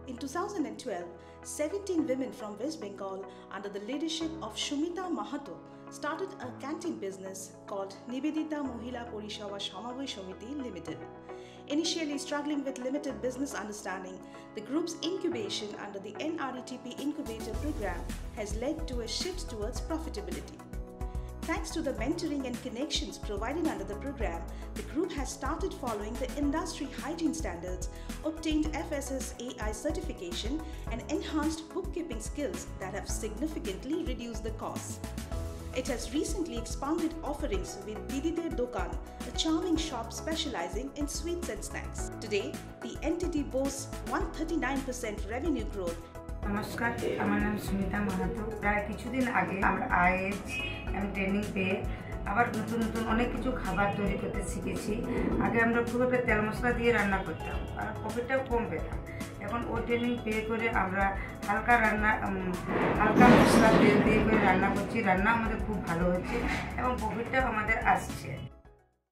In 2012, 17 women from West Bengal under the leadership of Shumita Mahato started a canteen business called Nivedita Mohila Porisheba Samaboi Samiti Limited. Initially struggling with limited business understanding, the group's incubation under the NRETP Incubator Program has led to a shift towards profitability. Thanks to the mentoring and connections provided under the program, the group has started following the industry hygiene standards, obtained FSSAI certification, and enhanced bookkeeping skills that have significantly reduced the costs. It has recently expanded offerings with Diditer Dokan, a charming shop specializing in sweets and snacks. Today, the entity boasts 139% revenue growth. নমস্কার, আমার নাম সুমিতা মাহাতো। প্রায় কিছুদিন আগে আমরা আমি training পেয়ে আবার নতুন নতুন অনেক কিছু খাবার তৈরি করতে শিখেছি। আগে আমরা খুব একটা তেল মশলা দিয়ে রান্না করতাম আর প্রফিটটাও কম পেতাম। এখন ওই ট্রেনিং পেয়ে করে আমরা হালকা মশলা তেল দিয়ে করে রান্না করছি। রান্না আমাদের খুব ভালো হচ্ছে এবং প্রফিটটাও আমাদের আসছে।